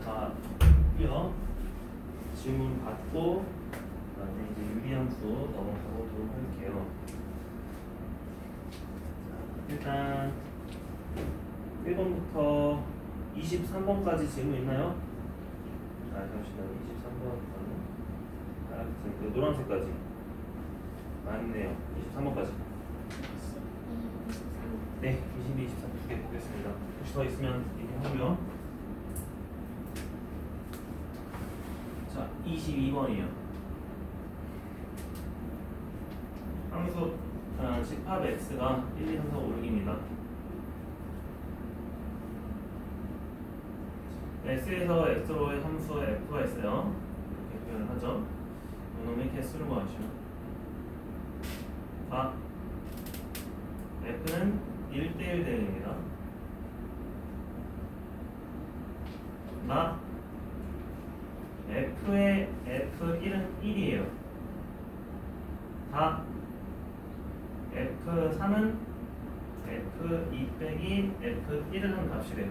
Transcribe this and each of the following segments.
다 했고요. 질문 받고 그다음에 이제 유리함수 넘어가보도록 할게요. 자, 일단 1번부터 23번까지 질문 있나요? 자, 잠시만요. 23번부터는 그 노란색까지 맞네요. 23번까지. 네, 22, 23 두 개 보겠습니다. 혹시 더 있으면 얘기하고요. 자, 22번이요. 함수 집합 x가 1, 2, 3, 4, 5, 6입니다. x에서 x로의 함수 f가 있어요. 이렇게 표현을 하죠. 이놈의 개수를 구하시오. 자, f는 1대1 대응입니다. 나 f의 f1은 1이에요. 다 f3은 f2 빼기 f1을 한 값이래요.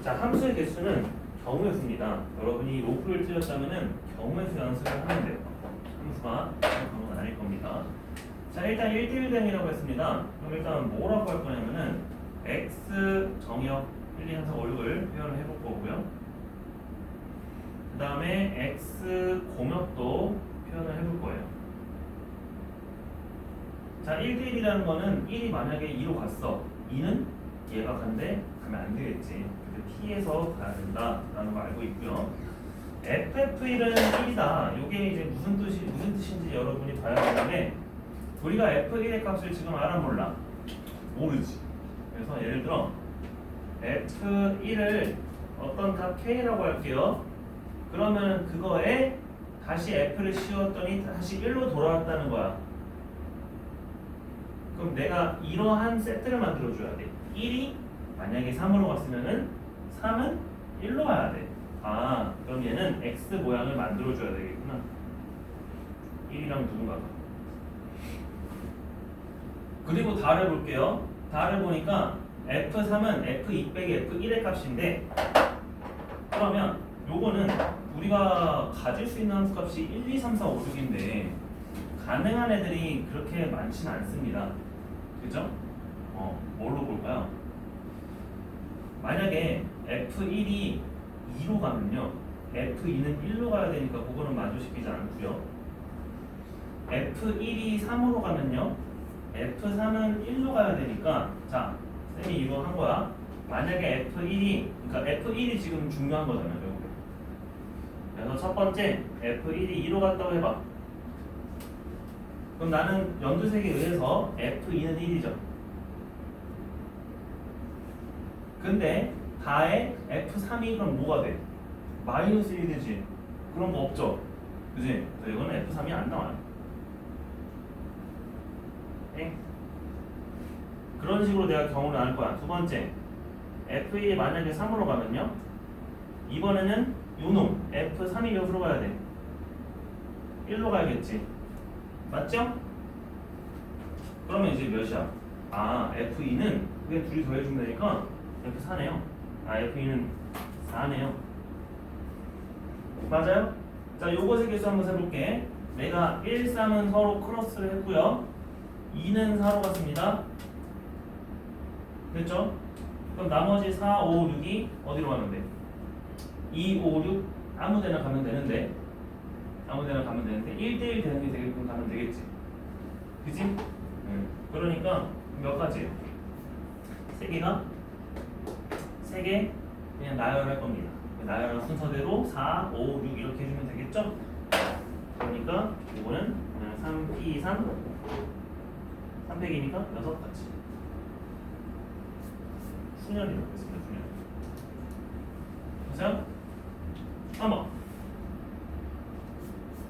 자, 함수의 개수는 경우의 수입니다. 여러분이 로프를 틀렸다면은 경우의 수 연습을 하면 돼요. 함수가 경우는 아닐 겁니다. 자, 일단 1대1 대응이라고 했습니다. 그럼 일단 뭐라고 할 거냐면은 x 정역 1, 2, 3, 4, 5, 6을 표현을 해볼 거고요. 그 다음에 x 공역도 표현을 해볼 거예요. 자, 1대1이라는 거는 1이 만약에 2로 갔어. 2는 얘가 간대? 가면 안 되겠지. 그래서 t에서 가야 된다라는 거 알고 있고요. ff1은 1이다. 이게 이제 무슨 뜻인지 여러분이 봐야 되는데 우리가 f1의 값을 지금 알아 몰라? 모르지. 그래서 예를 들어 f1을 어떤 값 k라고 할게요. 그러면 그거에 다시 f를 씌웠더니 다시 1로 돌아왔다는 거야. 그럼 내가 이러한 세트를 만들어줘야 돼. 1이 만약에 3으로 갔으면은 3은 1로 가야 돼. 아, 그럼 얘는 x 모양을 만들어줘야 되겠구나. 1이랑 누군가가. 그리고 다를 볼게요. 다를 보니까 f3은 f2 빼기 f1의 값인데 그러면 요거는 우리가 가질 수 있는 함수 값이 1, 2, 3, 4, 5, 6인데 가능한 애들이 그렇게 많지는 않습니다. 그죠? 뭘로 볼까요? 만약에 f1이 2로 가면요 f2는 1로 가야 되니까 그거는 만족시키지 않고요. f1이 3으로 가면요 f3은 1로 가야 되니까 자, 쌤이 이거 한 거야. 만약에 f1이 그러니까 f1이 지금 중요한 거잖아요. 결국에. 그래서 첫 번째 f1이 2로 갔다고 해봐. 그럼 나는 연두색에 의해서 f2는 1이죠. 근데 다에 f3이 그럼 뭐가 돼? 마이너스 1이 되지. 그런 거 없죠. 그지? 그래서 이거는 f3이 안 나와요. 네? 그런 식으로 내가 경우를 알 거야. 두 번째 f1이 만약에 3으로 가면요 이번에는 요놈 f3이 몇으로 가야 돼? 1로 가야겠지. 맞죠? 그러면 이제 몇이야? 아, f2는 그게 둘이 더해주면 되니까 f4네요. 아, f2는 4네요. 맞아요? 자, 요것의 개수 한번 해볼게. 내가 1, 3은 서로 크로스를 했고요. 2는 4로 갔습니다. 됐죠? 그럼 나머지 4, 5, 6이 어디로 가면 돼? 2, 5, 6 아무 데나 가면 되는데 1대1 되는 게 되게끔 가면 되겠지. 그치? 그러니까 몇 가지? 세 개 그냥 나열할 겁니다. 나열한 순서대로 4, 5, 6 이렇게 해주면 되겠죠? 그러니까 이거는 그냥 3, 2, 3 3팩이니까 6가지. 수년이라고 했습니다. 수년. 보세요. 한번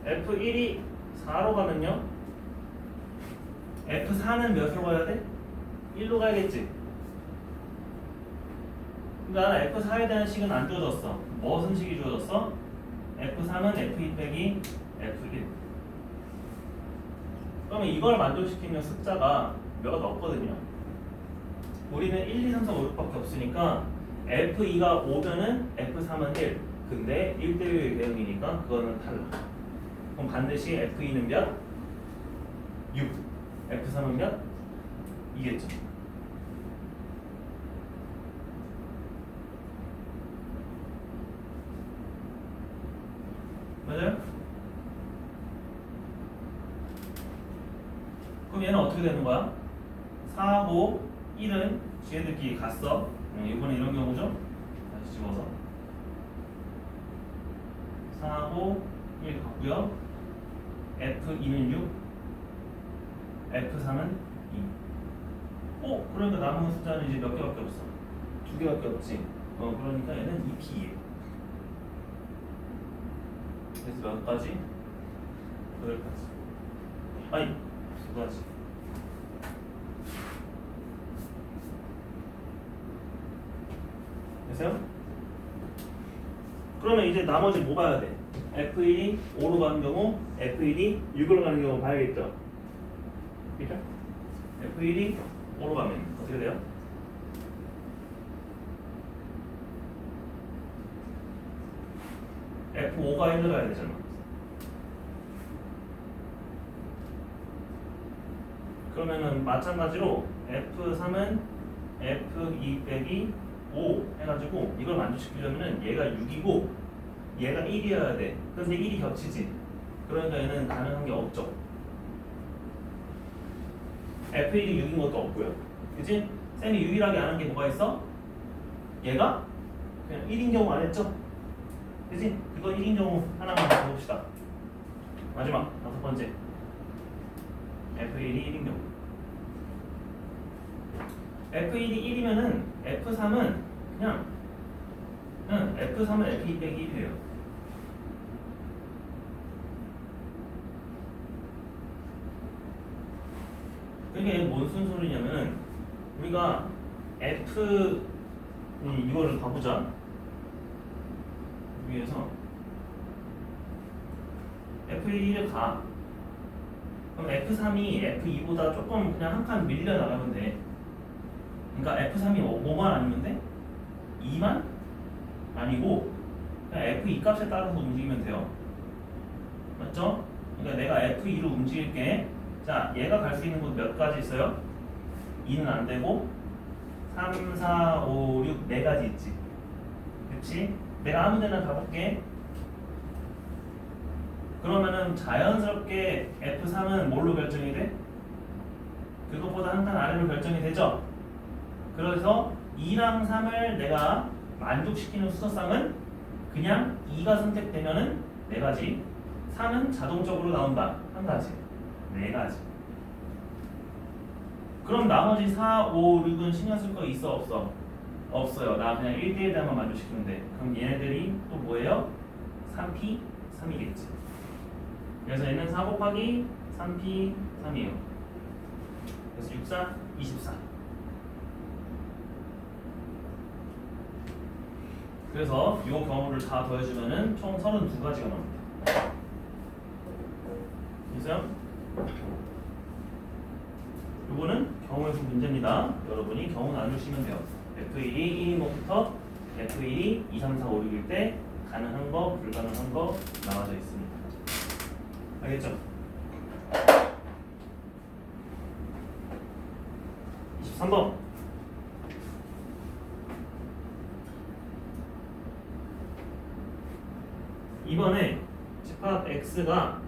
F1이 4로 가면요 F4는 몇으로 가야 돼? 1로 가야겠지. 근데 나는 F4에 대한 식은 안 주어졌어. 무슨 식이 주어졌어? F3은 F2 빼기 F1. 그러면 이걸 만족시키는 숫자가 몇 없거든요. 우리는 1, 2, 3, 4, 5, 6밖에 없으니까 F2가 5면은 F3은 1. 근데 1대1 대응이니까 그거는 달라. 그럼 반드시 F2는 몇? 6. F3은 몇? 2겠죠. 맞아요? 그럼 얘는 어떻게 되는 거야? 4하고 1은 쟤들끼리 갔어. 이번에 이런 경우죠? 다시 집어서 4하고 1 갔고요. F2는 6, F3은 2. 그러니까 남은 숫자는 이제 몇 개밖에 없어? 2개밖에 없지. 그러니까 얘는 2P예요. 그래서 몇 가지? 8가지. 아니, 2가지. 됐어요? 그러면 이제 나머지 뭐 봐야 돼? F1이 5로 가는 경우, F1이 6으로 가는 경우 봐야겠죠? 그죠? F1이 5로 가면 어떻게 돼요? F5가 1로 가야 되잖아. 그러면은 마찬가지로 F3은 F2 빼기 5 해가지고 이걸 만족시키려면은 얘가 6이고 얘가 1이어야 돼. 근데 1이 겹치지. 그러니까 얘는 가능한 게 없죠. F1이 6인 것도 없고요. 그치? 쌤이 유일하게 아는 게 뭐가 있어? 얘가 그냥 1인 경우 안 했죠? 그치? 이거 1인 경우 하나만 더 봅시다. 마지막 5번째 F1이 1인 경우 F1이 1이면은 F3은 그냥 F3은 F2 빼기 1이에요. 그게 뭔 순서리냐면은 우리가 F 이거를 가보자. 위에서 F1을 가. 그럼 F3이 F2보다 조금 그냥 한 칸 밀려 나가면 돼. 그러니까 F3이 5만 아니면 돼? 2만? 아니고 그냥 F2 값에 따라서 움직이면 돼요. 맞죠? 그러니까 내가 F2로 움직일게. 자, 얘가 갈 수 있는 곳 몇 가지 있어요? 2는 안 되고 3, 4, 5, 6 4가지 있지. 그렇지? 내가 아무 데나 가볼게. 그러면은 자연스럽게 F3은 뭘로 결정이 돼? 그것보다 한 칸 아래로 결정이 되죠? 그래서 2랑 3을 내가 만족시키는 수서쌍은 그냥 2가 선택되면은 4가지, 3은 자동적으로 나온다. 1가지, 4가지. 그럼 나머지 4, 5, 6은 신경 쓸 거 있어 없어? 없어요. 나 그냥 1대1에만 만족시키면 돼. 그럼 얘네들이 또 뭐예요? 3P, 3이겠지. 그래서 얘는 4 곱하기 3P, 3이에요. 그래서 6, 4, 24. 그래서 이 경우를 다 더해주면은 총 32가지가 나옵니다. 됐어요? 이거는 경우의 수 문제입니다. 여러분이 경우 나누시면 돼요. F1이 1인 것부터 F1이 2, 3, 4, 5, 6일 때 가능한 거, 불가능한 거 나와져 있습니다. 알겠죠? 23번. 이번에 집합 x가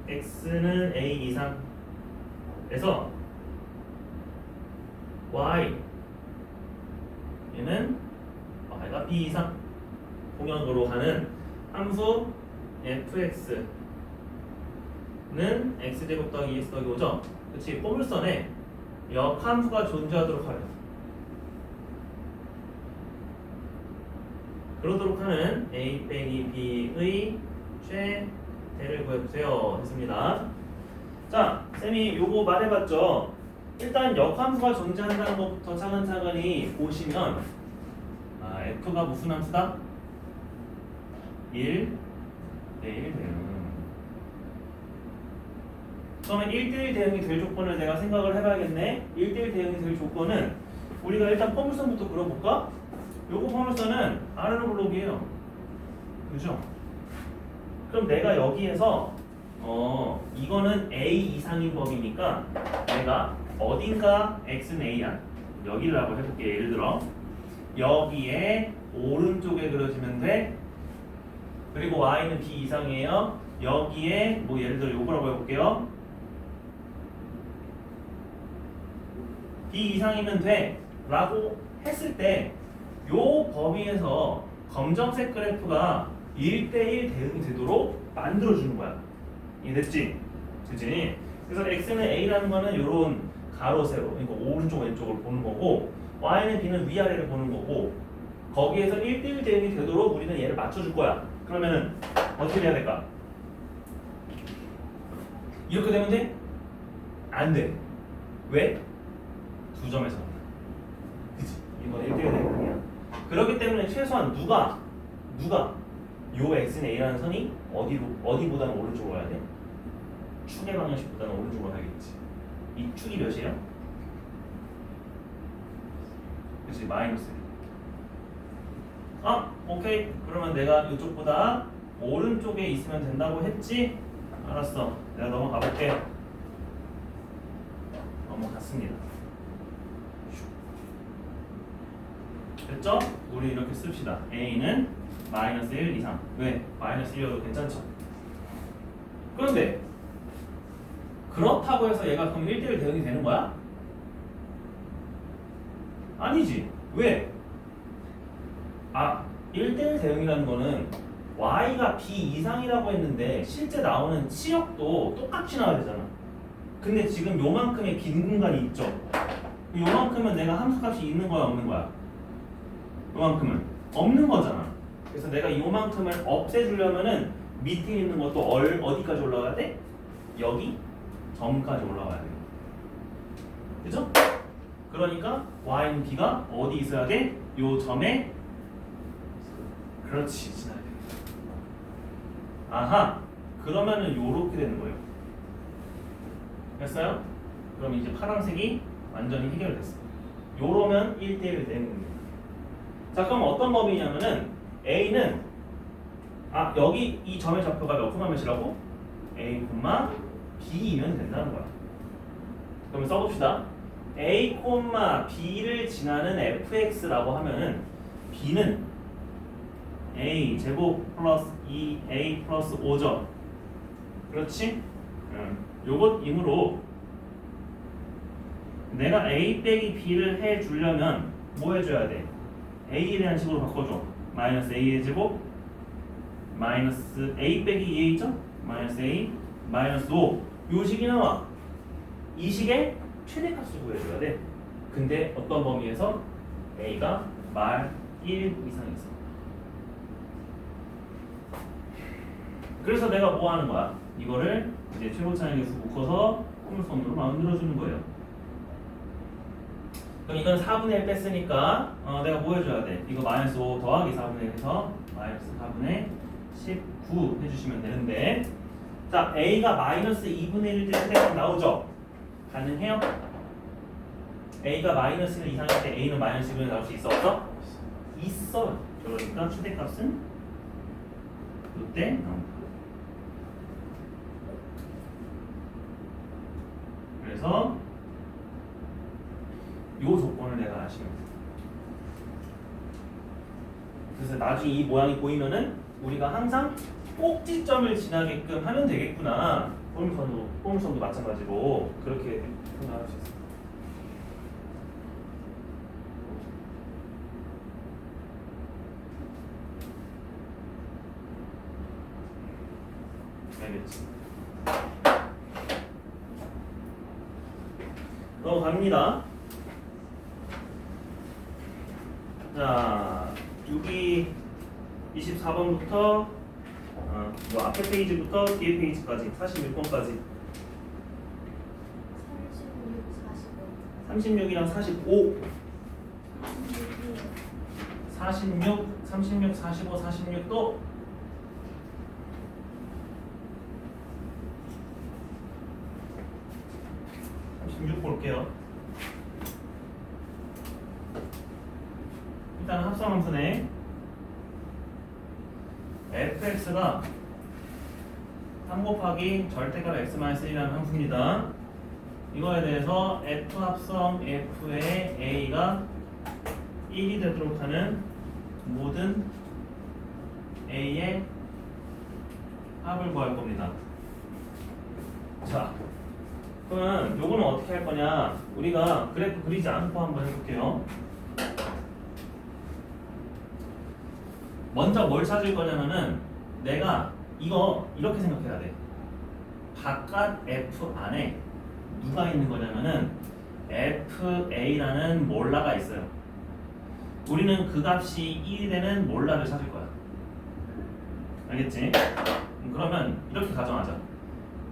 x는 a 이상에서 y 얘는 y가 b 이상 공역으로 가는 함수 fx는 x제곱 더하기 2x 더하기 5죠? 그치? 포물선에 역함수가 존재하도록 하래요. 그러도록 하는 a 빼기 b의 최대를 구해보세요. 됐습니다. 자, 쌤이 요거 말해봤죠? 일단 역함수가 존재한다는 것부터 차근차근히 보시면 f가 무슨 함수다? 1, 대 1 대응. 그러면 1대1 대응이 될 조건을 내가 생각을 해봐야겠네. 1대1 대응이 될 조건은 우리가 일단 포물선부터 그려볼까? 요거 포물선은 아래로 블록이에요. 그죠? 그럼 내가 여기에서 이거는 A 이상인 범위니까 내가 어딘가 x는 a야. 여기를 한번 해볼게. 예를 들어 여기에 오른쪽에 그려지면 돼. 그리고 y는 b 이상이에요. 여기에 뭐 예를 들어 요거라고 해볼게요. b 이상이면 돼 라고 했을 때 요 범위에서 검정색 그래프가 1대1 대응이 되도록 만들어주는 거야. 이해됐지? 그치? 그래서 x는 a라는 거는 요런 가로 세로, 그러니까 오른쪽 왼쪽을 보는 거고 y는 b는 위아래를 보는 거고 거기에서 1대1 대응이 되도록 우리는 얘를 맞춰줄 거야. 그러면은 어떻게 해야 될까? 이렇게 되면 돼? 안 돼. 왜? 두 점에서 만나. 그치? 이건 1대1 대응이야. 그렇기 때문에 최소한 누가 요 x는 a라는 선이 어디보다는 오른쪽으로 가야 돼? 축의 방정식보다는 오른쪽으로 가야겠지. 이 축이 몇이에요? 그치? 마이너스. 오케이. 그러면 내가 이쪽보다 오른쪽에 있으면 된다고 했지? 알았어. 내가 넘어가 볼게. 넘어갔습니다. 됐죠? 우리 이렇게 씁시다. a는 마이너스 1 이상. 왜? 마이너스 1이어도 괜찮죠? 그런데 그렇다고 해서 얘가 그럼 1대1 대응이 되는 거야? 아니지. 왜? 1대1 대응이라는 거는 y가 b 이상이라고 했는데 실제 나오는 치역도 똑같이 나와야 되잖아. 근데 지금 요만큼의 빈 공간이 있죠. 요만큼은 내가 함수값이 있는 거야 없는 거야? 요만큼은 없는 거잖아. 그래서 내가 요만큼을 없애주려면은 밑에 있는 것도 어디까지 올라가야 돼? 여기 점까지 올라가야 돼. 그죠? 그러니까 y는 b가 어디 있어야 돼? 요 점에. 그렇지, 지나야 돼. 아하, 그러면은 요렇게 되는 거예요. 됐어요? 그럼 이제 파란색이 완전히 해결됐어. 요러면 1대1 대응입니다. 자, 그럼 어떤 범위냐면은 a는 여기 이 점의 좌표가 몇 콤마 몇이라고? a, b이면 된다는 거야. 그러면 써봅시다. a, b를 지나는 fx라고 하면은 b는 a 제곱 플러스 2a 플러스 5점. 그렇지? 요것이므로 내가 a 빼기 b를 해주려면 뭐 해줘야 돼? a에 대한 식으로 바꿔줘. 마이너스 a의 제곱 마이너스 a 빼기 2a 있죠? 마이너스 a 마이너스 5. 요 식이 나와. 이 식의 최대값을 구해줘야 돼. 근데 어떤 범위에서 a가 말 1 이상 있어. 그래서 내가 뭐 하는 거야? 이거를 이제 최고차항에서 묶어서 포물선으로 만들어주는 거예요. 그럼 이건 4분의 1 뺐으니까 내가 뭐 해줘야 돼? 이거 마이너스 5 더하기 4분의 1 해서 마이너스 4분의 19 해주시면 되는데, 자, a가 마이너스 2분의 1일 때 최대값 나오죠? 가능해요? a가 마이너스 1 이상일 때 a는 마이너스 2분의 1 나올 수 있어? 없어? 있어. 그러니까 최대값은 이때 나옵니다. 그래서 요 조건을 내가 아시면 돼. 그래서 나중에 이 모양이 보이면은 우리가 항상 꼭지점을 지나게끔 하면 되겠구나. 포물선도 마찬가지로 그렇게 생각할 수 있어요. 알겠지? 넘어갑니다. 자, 6이 24번부터 요 앞에 페이지부터 뒤에 페이지까지 46번까지 36이랑 45 36, 45, 46도 36 볼게요. 일단 합성함수네. fx가 3 곱하기 절대값 x-1이라는 함수입니다. 이거에 대해서 f 합성 f의 a가 1이 되도록 하는 모든 a의 합을 구할 겁니다. 자, 그러면 요거는 어떻게 할 거냐? 우리가 그래프 그리지 않고 한번 해볼게요. 먼저 뭘 찾을 거냐면은 내가 이거 이렇게 생각해야 돼. 바깥 f 안에 누가 있는 거냐면은 fa라는 몰라가 있어요. 우리는 그 값이 1이 되는 몰라를 찾을 거야. 알겠지? 그러면 이렇게 가정하자.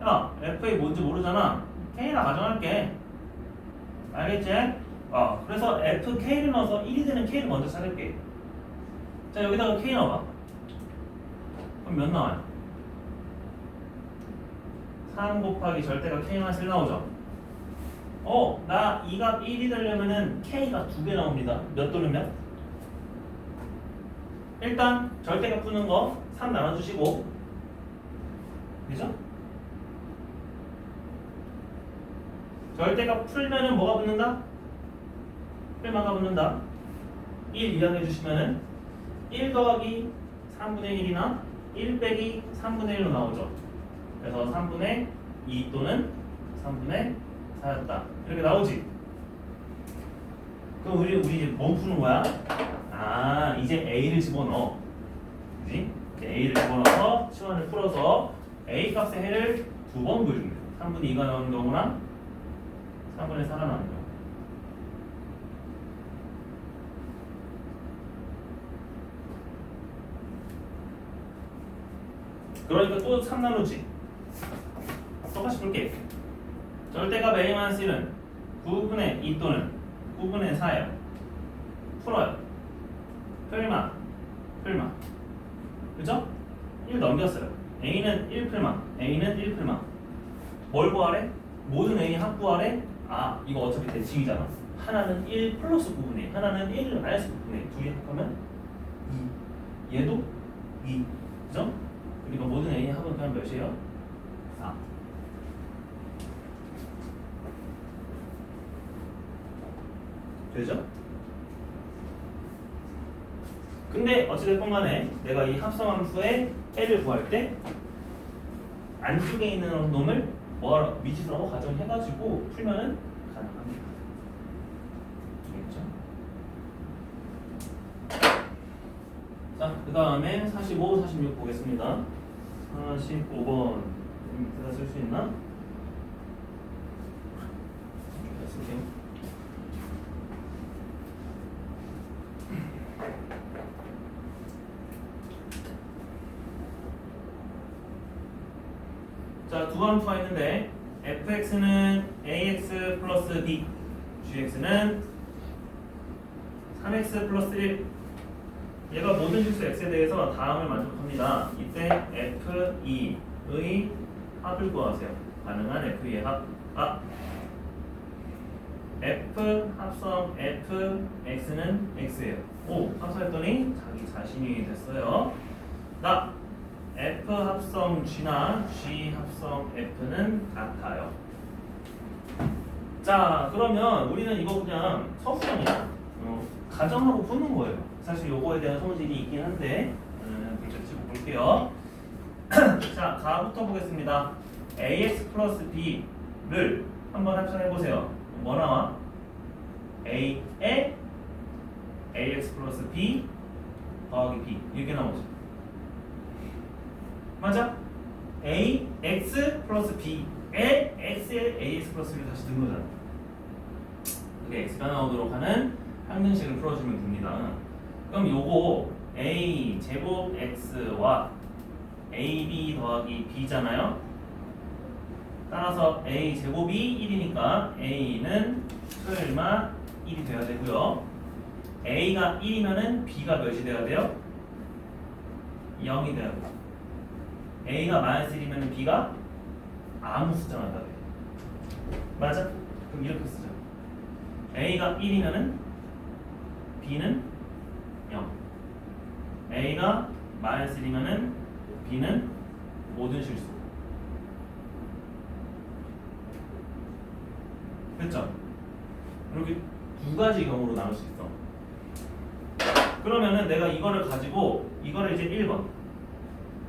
야, fa 뭔지 모르잖아. k나 가정할게. 알겠지? 그래서 fk를 넣어서 1이 되는 k를 먼저 찾을게. 자, 여기다가 k 넣어봐. 그럼 몇 나와요? 3 곱하기 절대가 k-1 나오죠? 나 이 값 1이 되려면은 k가 2개 나옵니다. 몇 또는 몇? 일단 절대값 푸는 거 3 나눠주시고, 그죠? 절대값 풀면은 뭐가 붙는다? 풀마가 붙는다. 1 이항해 주시면은 1 더하기 3분의 1이나 1 빼기 3분의 1로 나오죠. 그래서 3분의 2 또는 3분의 4였다. 이렇게 나오지? 그럼 우리 이제 뭐 푸는 거야? 이제 A를 집어넣어. 그지? 이제 A를 집어넣어서 치환을 풀어서 A 값의 해를 2번 보여줍니다. 3분의 2가 나오는 경우나 3분의 4가 나오는 경우. 그러니까 또 3 나누지. 똑같이 풀게. 절대값 A-1은 9분의 2 또는 9분의 4예요. 풀어요. 풀마. 그죠? 1 넘겼어요. A는 1풀마. A는 1풀마. 뭘 구하래? 모든 A 합 구하래? 이거 어차피 대칭이잖아. 하나는 1 플러스 9분의 2, 하나는 1 마이너스 9분의 2. 둘이 합하면 2. 얘도 2. 그죠? 그리고 모든 A 합은 그냥 몇이에요? 4. 되죠? 근데 어찌됐건 간에 내가 이 합성함수의 해를 구할 때 안쪽에 있는 놈을 미지수라고 가정해가지고 풀면은 가능합니다. 알겠죠? 자, 그 다음에 45, 46 보겠습니다. 45번 밑에다 쓸 수 있나? 쓸게요. 자, 두 함수가 있는데 fx는 ax 플러스 b, gx는 3x 플러스 1. 얘가 모든 실수 x에 대해서 다음을 만족합니다. 이때 f2의 합을 구하세요. 가능한 f2의 합. f 합성 f x는 x예요. 합성했더니 자기 자신이 됐어요. F 합성 G나 G 합성 F는 같아요. 자, 그러면 우리는 이거 그냥 서술형이야. 가정하고 푸는 거예요. 사실 요거에 대한 소질이 있긴 한데 문제 치고 볼게요. 자, 가부터 보겠습니다. ax 플러스 b를 한번 합산해 보세요. 뭐 나와? a에 ax 플러스 b 더하기 b 이렇게 나오죠. 맞아? ax 플러스 b에 x에 ax 플러스 b를 다시 넣은 거잖아. 그게 x가 나오도록 하는 항등식을 풀어주면 됩니다. 그럼 요거 a 제곱 x와 ab 더하기 b잖아요. 따라서 a 제곱이 1이니까 a는 설마 1이 돼야 되고요. a가 1이면은 b가 몇이 돼야 돼요? 0이 돼야 돼요. a가 마이너스 1이면 b가 아무 숫자만 다 돼. 맞아? 그럼 이렇게 쓰자. a가 1이면은 b는 A가 마이너스 1이면은 B는 모든 실수. 됐죠? 이렇게 두 가지 경우로 나눌 수 있어. 그러면은 내가 이거를 가지고 이거를 이제 1번,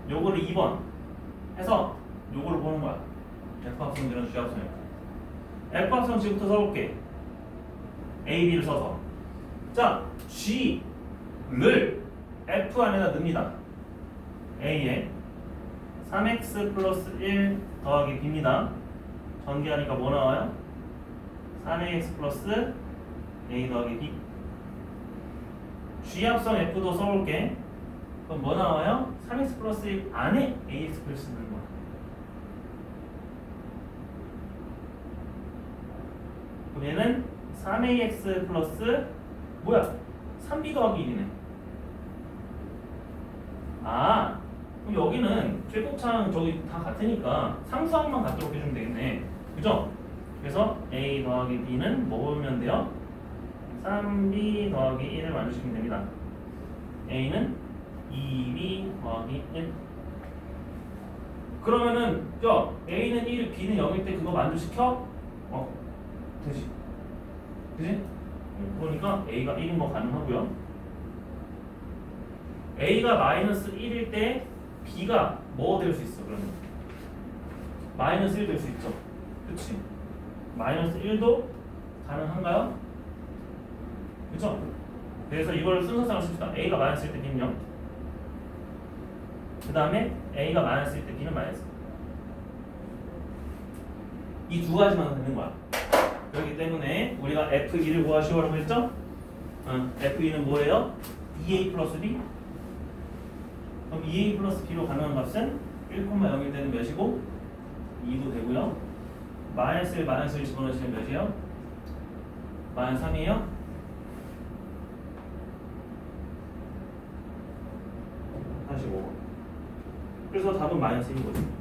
요거를 2번 해서 요거를 보는 거야. F합성이랑 G합성. F합성 지금부터 써볼게. A, B를 써서. 자, G를 F 안에다 넣습니다. A에 3x 플러스 1 더하기 B입니다. 전개하니까 뭐 나와요? 3ax 플러스 a 더하기 b. G합성 F도 써볼게. 그럼 뭐 나와요? 3x 플러스 1 안에 ax 플러스 넣는 거야. 그럼 얘는 3ax 플러스 뭐야? 3b 더하기 1이네. 아, 그럼 여기는 최고창 저기 다 같으니까 상수항만 갖도록 해주면 되겠네. 그죠? 그래서 a 더하기 b는 뭐 보면 돼요? 3b 더하기 1을 만드시면 됩니다. a는 2b 더하기 1. 그러면은 a는 1, b는 0일 때 그거 만두시켜? 되지. 그지? 그러니까 a가 1인 거 가능하고요. a가 마이너스 1일 때 b가 뭐 될 수 있어? 그러면 마이너스 1 될 수 있죠. 그치? 마이너스 1도 가능한가요? 그쵸? 그래서 이걸 순서상으로 씁시다. a가 마이너스 1때 b는 0. 그 다음에 a가 마이너스 1때 b는 마이너스. 이 두 가지만 되는 거야. 그렇기 때문에 우리가 F2를 구하시오라고 했죠? F2는 뭐예요? 2a 플러스 b. 그럼 2a 플러스 b로 가능한 값은 1,0일 때는 몇이고 2도 되고요. 마이너스 1, 마이너스 1 집어넣으시면 몇이에요? 마이너스 3이에요? 다시 5. 그래서 답은 마이너스 1인 거죠.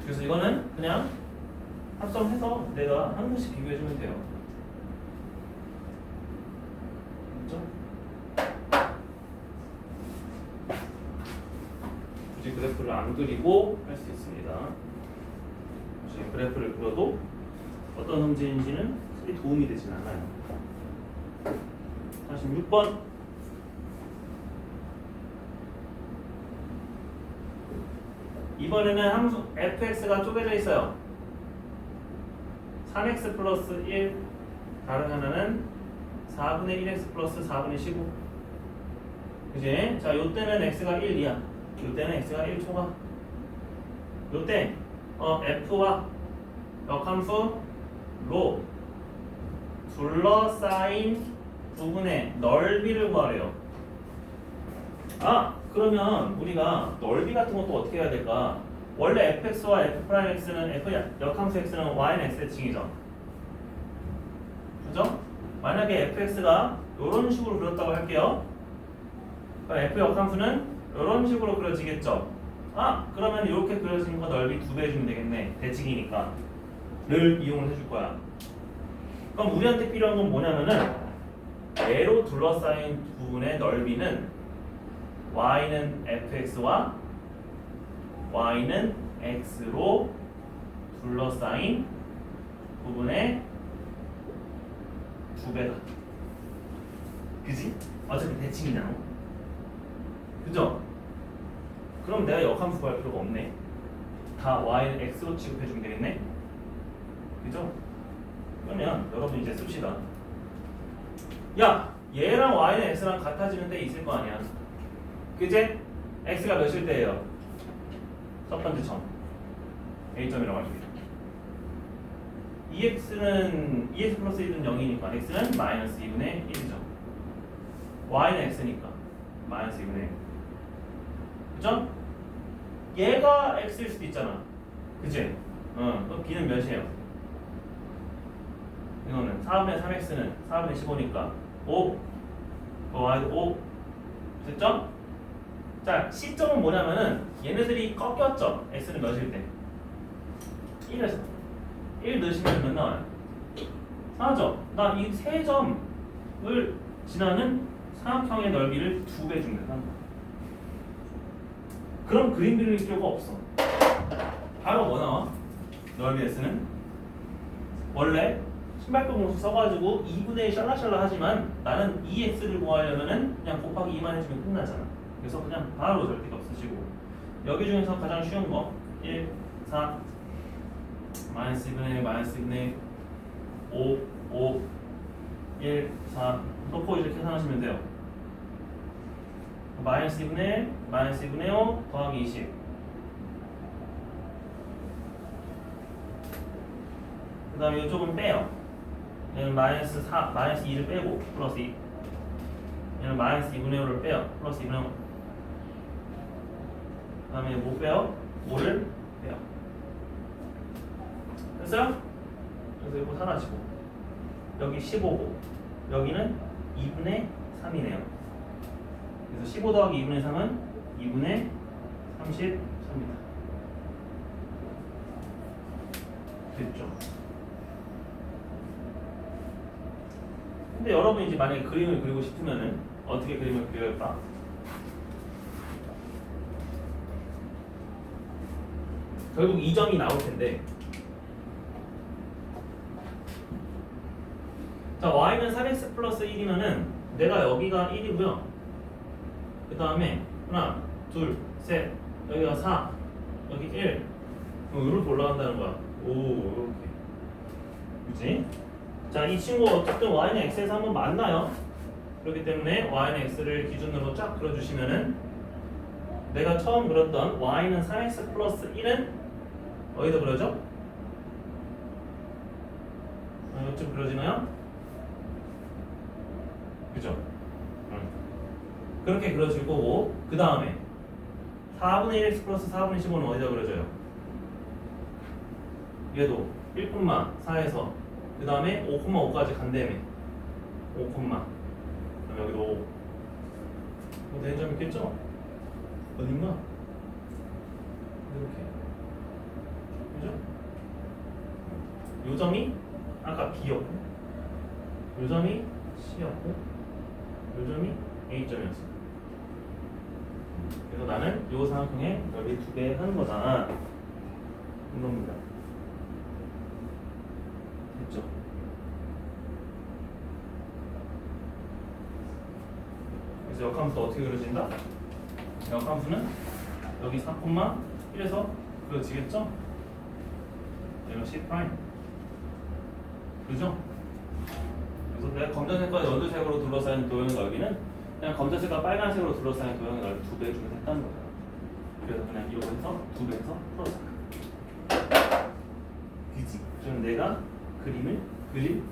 그래서 이거는 그냥 합성해서 내가 한 번씩 비교해주면 돼요. 그렇죠? 굳이 그래프를 안 그리고 할 수 있습니다. 굳이 그래프를 그려도 어떤 문제인지는 크게 도움이 되진 않아요. 46번. 이번에는 함수 fx가 쪼개져 있어요. 3x 플러스 1, 다른 하나는 4분의 1x 플러스 4분의 15. 그지? 자, 요때는 x가 1, 2야. 요때는 x가 1 초과. 요때 f와 역함수 로 둘러싸인 부분의 넓이를 구하래요. 그러면 우리가 넓이 같은 것도 어떻게 해야 될까? 원래 fx와 f'x는 f 역함수 x는 y는 x의 칭이죠. 그죠? 만약에 fx가 이런 식으로 그렸다고 할게요. 그럼 f 역함수는 이런 식으로 그려지겠죠. 그러면 이렇게 그려진 거 넓이 2배 해주면 되겠네. 대칭이니까 를 이용을 해줄 거야. 그럼 우리한테 필요한 건 뭐냐면은 얘로 둘러싸인 부분의 넓이는 y는 fx와 y는 x로 둘러싸인 부분의 2배다. 그지? 어차피 대칭이잖아. 그죠? 그럼 내가 역함수 구할 필요가 없네. 다 y는 x로 취급해주면 되겠네. 그죠? 그러면 여러분 이제 씁시다. 야, 얘랑 y는 x랑 같아지는 때 있을 거 아니야. 그제? x가 몇일 때예요? 첫 번째 점 a점이라고 할게요. 2x는 2x 플러스 1은 0이니까 x는 마이너스 2분의 1이죠. y는 x니까 마이너스 2분의 1. 그죠? 얘가 x일 수도 있잖아. 그치? 그럼 b는 몇이에요? 이거는 4분의 3x는 4분의 15니까 5. y도 5. 됐죠? 자, 시점은 뭐냐면은 얘네들이 꺾였죠. x는 몇일 때? 1에서 1 넣으시면 몇 나와요? 4점. 나 이 세 점을 지나는 삼각형의 넓이를 2배 준다. 그럼 그림 그릴 필요가 없어. 바로 뭐 나와? 넓이 S는 원래 신발끈 공식 써가지고 2분의 1 샬라샬라 하지만 나는 2x를 구하려면은 그냥 곱하기 2만 해주면 끝나잖아. 그래서 그냥 바로 절대값 쓰시고 여기 중에서 가장 쉬운 거 1, 4 마이너스 2분의 1 마이너스 2분의 5, 5 1, 4 놓고 이렇게 계산하시면 돼요. 마이너스 2분의 1 마이너스 2분의 5 더하기 20 그 다음에 이쪽은 빼요. 얘는 마이너스 4, 마이너스 2를 빼고 플러스 2 얘는 마이너스 2분의 5를 빼요. 플러스 2분의 5 그 다음에 뭐 빼요? 5를 빼요. 됐어요? 그래서 이거 사라지고 여기 15고 여기는 2분의 3이네요. 그래서 15 더하기 2분의 3은 2분의 33입니다. 됐죠? 근데 여러분이 이제 만약에 그림을 그리고 싶으면은 어떻게 그림을 그릴까? 결국 이 점이 나올 텐데 자 y는 3x 플러스 1이면은 내가 여기가 1이고요 그 다음에 하나 둘 셋 여기가 4 여기 1 그럼 이렇게 올라간다는 거야. 오 이렇게 그치? 자 이 친구 어쨌든 y는 x에서 한번 만나요. 그렇기 때문에 y는 x를 기준으로 쫙 그려주시면은 내가 처음 그렸던 y는 3x 플러스 1은 어디다 그려져? 이쯤 그려지나요? 그죠? 그렇게 그려질 거고 그 다음에 4분의 1x 플러스 4분의 15는 어디다 그려져요? 얘도 1,4에서 그 다음에 5,5까지 간다며 5, 그다음에 여기도 5 뭐 되는 점 있겠죠? 어딘가? 이렇게 그죠? 요 점이 아까 B였고 요 점이 C였고 요 점이 A점이었어. 그래서 나는 요 삼각형의 넓이 2배 하는 거다 이겁니다. 됐죠? 그래서 역함수 어떻게 그려진다? 역함수는 여기 4,1에서 그려지겠죠? 얘가 C 프라임 그죠? 그래서 내가 검정색과 연두색으로 둘러싸인 도형의 넓이는 그냥 검정색과 빨간색으로 둘러싸인 도형의 넓이 2배 주면 됐다는 거예요. 그래서 그냥 이거 해서 2배에서 풀어서 그지? 그럼 내가 그림을 그릴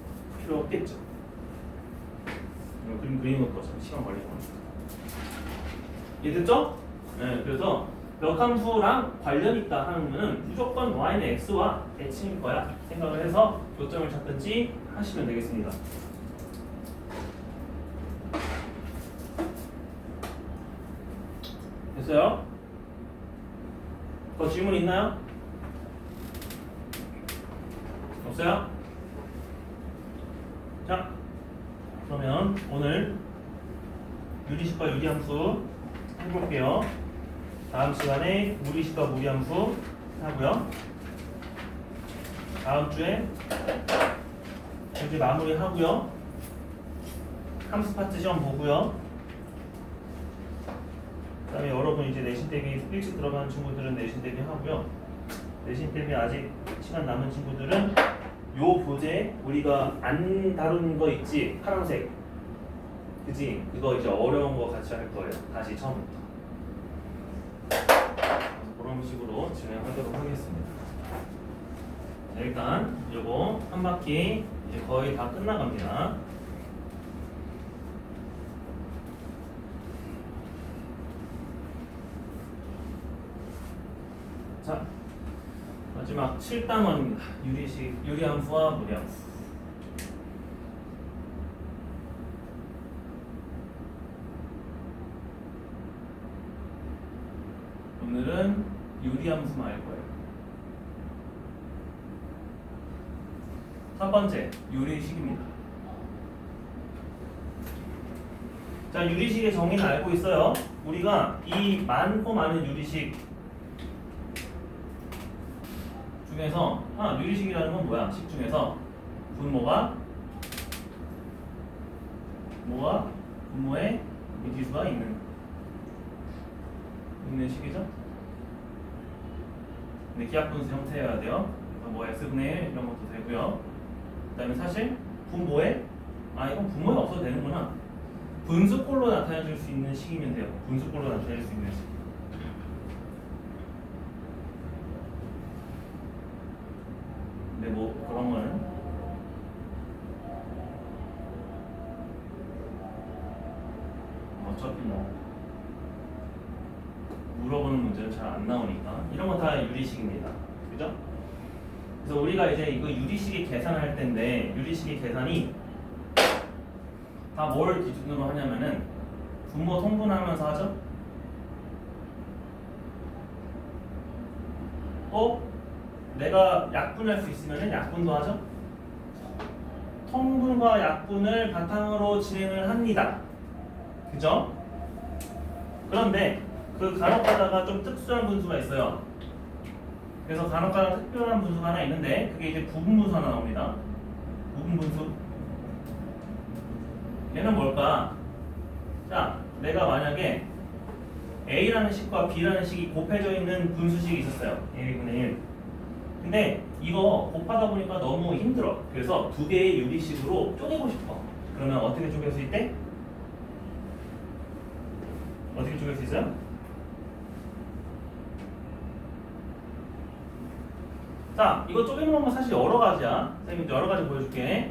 필요 없겠죠. 그림 그리는 거 참 시간 걸리는 거니까. 이해됐죠? 네, 그래서 역함수랑 관련 있다 하면은 무조건 y는 x와 대칭일 거야 생각을 해서 교점을 찾든지 하시면 되겠습니다. 됐어요? 더 질문 있나요? 없어요? 자, 그러면 오늘 유리식과 유리함수 해볼게요. 다음 시간에 무리식과 무리함수 하고요. 다음 주에 이제 마무리 하고요. 함수 파트 시험 보고요. 그다음에 여러분 이제 내신 대비 일찍 들어가는 친구들은 내신 대비 하고요. 내신 대비 아직 시간 남은 친구들은 요 교재 우리가 안 다룬 거 있지 파란색 그지? 그거 이제 어려운 거 같이 할 거예요. 다시 처음부터. 그런 식으로 진행하도록 하겠습니다. 일단 요거 한 바퀴 이제 거의 다 끝나갑니다. 자, 마지막 7단원입니다. 유리식, 유리함수와 무리함수. 오늘은 유리함수만 할 거예요. 첫 번째 유리식입니다. 자, 유리식의 정의는 알고 있어요. 우리가 이 많고 많은 유리식 중에서 유리식이라는 건 뭐야? 식 중에서 분모가 분모에 미지수가 있는 식이죠. 근데 기하분수 형태여야 돼요. 그래서 뭐 x분의 1 이런 것도 되고요. 그다음에 사실 분모에 이건 분모에 없어도 되는구나. 분수꼴로 나타내줄 수 있는 식이면 돼요. 분수꼴로 나타낼 수 있는 식. 근데 뭐 그런 거는 어차피 뭐 물어보는 문제는 잘 안 나오니까 이런 건 다 유리식입니다. 그죠? 그래서 우리가 이제 이거 유리식의 계산할 텐데 유리식의 계산이 다 뭘 기준으로 하냐면은 분모 통분하면서 하죠. 내가 약분할 수 있으면은 약분도 하죠. 통분과 약분을 바탕으로 진행을 합니다. 그죠? 그런데 그 간혹가다가 좀 특수한 분수가 있어요. 그래서 간혹가다가 특별한 분수가 하나 있는데 그게 이제 부분분수 하나 나옵니다. 부분분수. 얘는 뭘까? 자, 내가 만약에 A라는 식과 B라는 식이 곱해져 있는 분수식이 있었어요. A분의 1. 근데 이거 곱하다 보니까 너무 힘들어. 그래서 두 개의 유리식으로 쪼개고 싶어. 그러면 어떻게 쪼갤 수 있대? 어떻게 쪼갤 수 있어요? 자, 이거 쪼개는 방법 사실 여러 가지야. 선생님 여러 가지 보여줄게.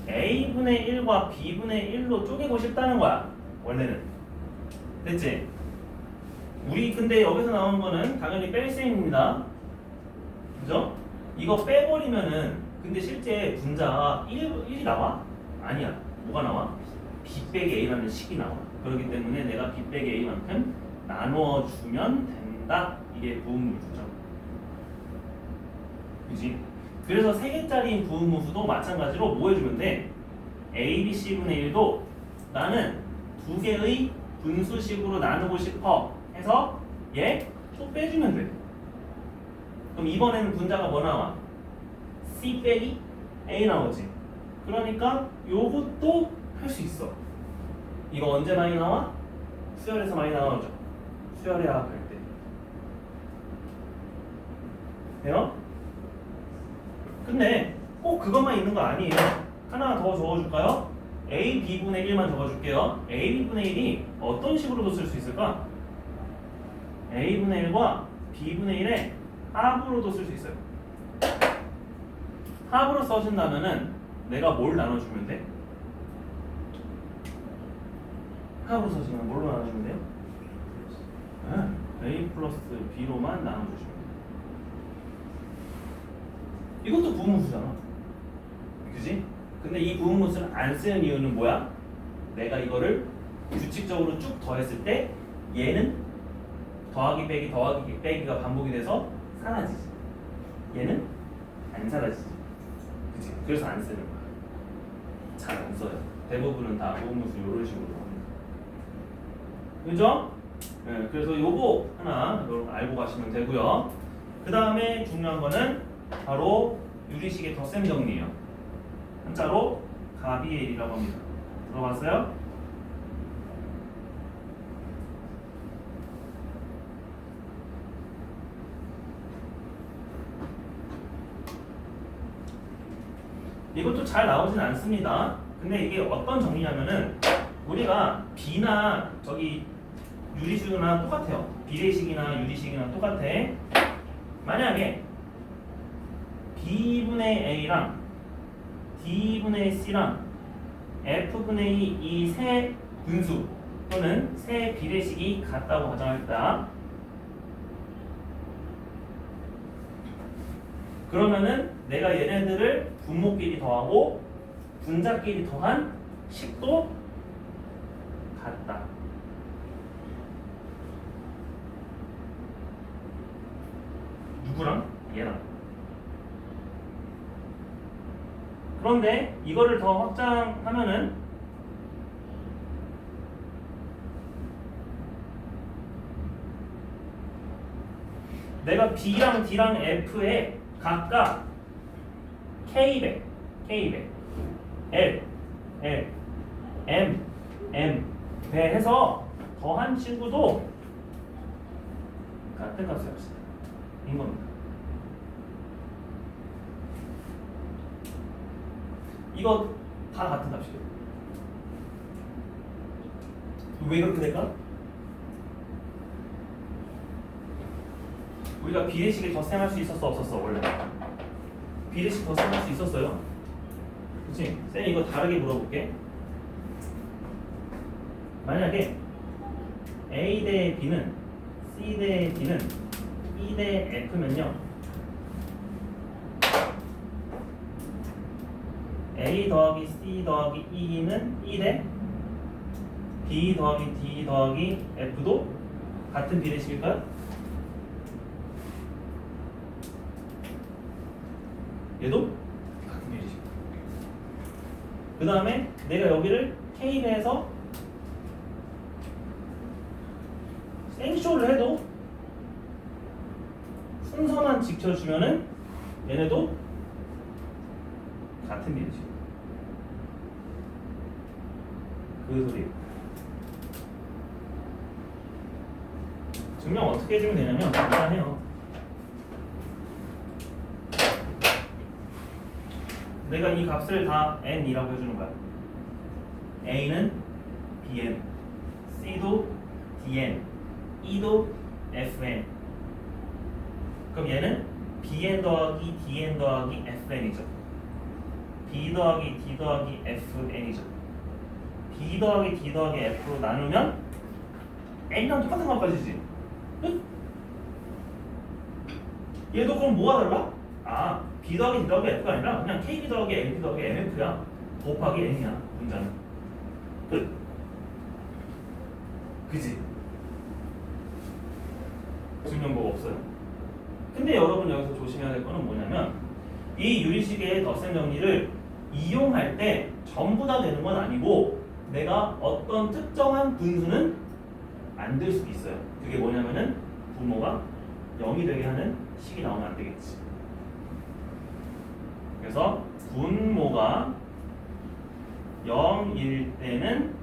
A분의 1과 B분의 1로 쪼개고 싶다는 거야. 원래는. 됐지? 우리 근데 여기서 나오는 거는 당연히 뺄셈입니다. 그죠? 이거 빼버리면은 근데 실제 분자가 1이 나와? 아니야. 뭐가 나와? B 빼기 A라는 식이 나와. 그렇기 때문에 내가 B 빼기 A만큼 나눠주면 된다. 이게 부분분수죠. 그지? 그래서 3개짜리 부분분수도 마찬가지로 뭐 해주면 돼? A, B, C분의 1도 나는 2개의 분수식으로 나누고 싶어 해서 얘 또 빼주면 돼. 그럼 이번에는 분자가 뭐 나와? C 빼기 A 나오지. 그러니까 요것도 할 수 있어. 이거 언제 많이 나와? 수열에서 많이 나오죠. 수열에 합할 때. 돼요? 근데 꼭 그것만 있는 거 아니에요. 하나 더 적어줄까요? A, B분의 1만 적어줄게요. A, B분의 1이 어떤 식으로도 쓸 수 있을까? A분의 1과 B분의 1의 합으로도 쓸 수 있어요. 합으로 써준다면은 내가 뭘 나눠주면 돼? 합으로 써주면 뭘로 나눠주면 돼요? A 플러스 B로만 나눠주시면 돼요. 이것도 부분분수잖아. 그지? 근데 이 부분분수를 안 쓰는 이유는 뭐야? 내가 이거를 규칙적으로 쭉 더했을 때 얘는 더하기 빼기 더하기 빼기가 반복이 돼서 사라지지. 얘는 안 사라지지. 그치? 그래서 안 쓰는 거야. 잘 안 써요. 대부분은 다 부분분수 이런 식으로 합니다. 그죠? 네, 그래서 요거 하나 알고 가시면 되고요. 그 다음에 중요한 거는 바로 유리식의 덧셈 정리예요. 한자로 가비의 일이라고 합니다. 들어봤어요? 이것도 잘 나오진 않습니다. 근데 이게 어떤 정리냐면은 우리가 B나 저기 유리식이나 똑같아요. 비례식이나 유리식이나 똑같아. 만약에 B분의 A랑 D분의 C랑 F분의 E 이 세 분수 또는 세 비례식이 같다고 가정했다. 그러면은 내가 얘네들을 분모끼리 더하고 분자끼리 더한 식도 같다. 누구랑? 얘랑. 그런데 이거를 더 확장하면은 내가 B랑 D랑 F에 각각 K배, L, M 배 해서 더한 친구도 같은 값을 합시다. 인 겁니다. 이거 다 같은 값이에요. 왜 그렇게 될까? 우리가 비례식을 덧셈할 수 있었어 없었어 원래? 비례식 덧셈할 수 있었어요. 그치? 쌤 이거 다르게 물어볼게. 만약에 A 대 B는 C 대 D는 E 대 F면요 A 더하기 C 더하기 E는 E 대 B 더하기 D 더하기 F도 같은 비례식일까요? 얘도 같은 비례식. 그 다음에 내가 여기를 K배에서 생쇼를 해도 순서만 지켜주면은 얘네도 같은 비례식. 그 소리. 증명 어떻게 해주면 되냐면 간단해요. 내가 이 값을 다 n이라고 해주는 거야. a는 bn, c도 dn, e도 fn. 그럼 얘는 bn 더하기 dn 더하기 fn이죠. b 더하기 d 더하기 fn이죠. b 더하기 d 더하기 f로 나누면 n이랑 똑같은 값까지지. 응? 얘도 그럼 뭐가 달라? 아, b 더하기 d 더하기 f가 아니라 그냥 kb 더하기 lb 더하기 mf야. 곱하기 n이야. 문자는. 끝. 그지? 증명법 없어요. 근데 여러분 여기서 조심해야 될 거는 뭐냐면 이 유리식의 덧셈 정리를 이용할 때 전부 다 되는 건 아니고 내가 어떤 특정한 분수는 안 될 수도 있어요. 그게 뭐냐면은 분모가 0이 되게 하는 식이 나오면 안 되겠지. 그래서 분모가 0일 때는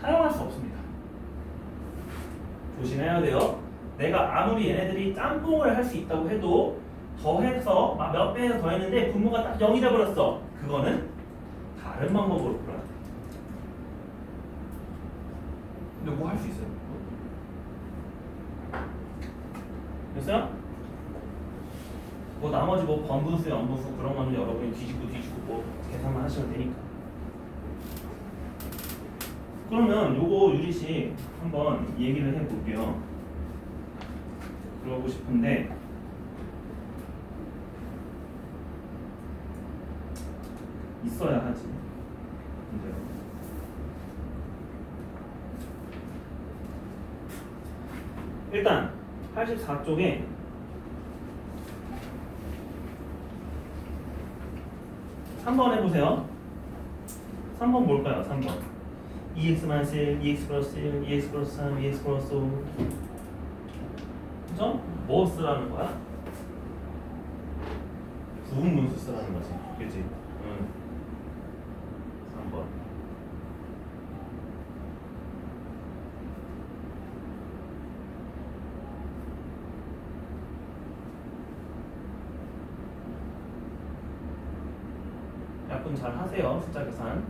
사용할 수 없습니다. 조심해야 돼요. 내가 아무리 얘네들이 짬뽕을 할 수 있다고 해도 더해서 막 몇 배에서 더했는데 분모가 딱 0이 돼버렸어. 그거는 다른 방법으로 풀어야 돼. 근데 뭐 할 수 있어요? 됐어요? 뭐 나머지 뭐 번분수, 연분수 그런 거는 여러분이 뒤집고 뭐 계산만 하시면 되니까. 그러면 요거 유리식 한번 얘기를 해볼게요. 그러고 싶은데 있어야 하지. 근데요. 일단 84쪽에 3번 해보세요. 3번 뭘까요? 3번 2x-1, 2x 플러스 1, 2x 플러스 3, 2x 플러스 5. 그죠? 뭐 쓰라는 거야? 부분분수 쓰라는 거지. 그치? 응. 3번. 약분 잘 하세요. 숫자 계산.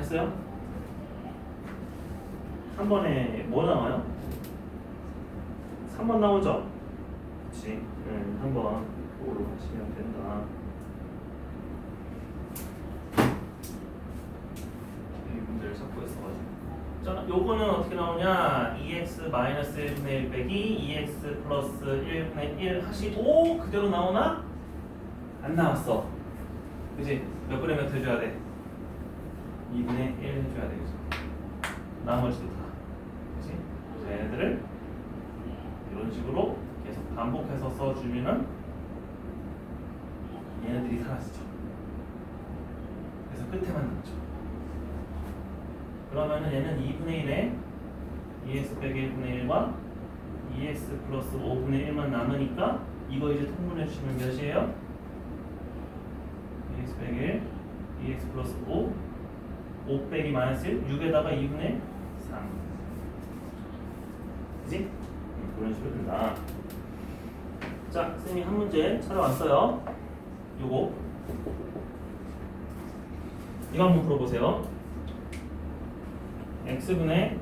했어요? 3번에 뭐 나와요? 3번 나오죠? 그치. 한번 그걸로 하시면 된다. 이 문제를 찾고 있어가지고. 자, 요거는 어떻게 나오냐? 2x-1분의 1 빼기 2x 플러스 1분의 1 하시고 그대로 나오나? 안 나왔어. 그치? 몇 분의 몇 해줘야 돼? 2분의 1 해줘야 돼. 그치? 나머지도 다. 그치? 그래서 얘네들을 이런 식으로 계속 반복해서 써주면은 얘네들이 사라지죠. 그래서 끝에만 남죠. 그러면은 얘는 2분의 1에 2x 빼기 1분의 1과 2x 플러스 5분의 1만 남으니까 이거 이제 통분해 주시면 몇이에요? 2x 빼기 1, 2x 플러스 5 빼기 마이너스 1, 6에다가 2분의 3. 그치? 그런 식으로 된다. 자, 선생님이 한 문제 찾아왔어요. 요거 이거 한번 풀어보세요. x분의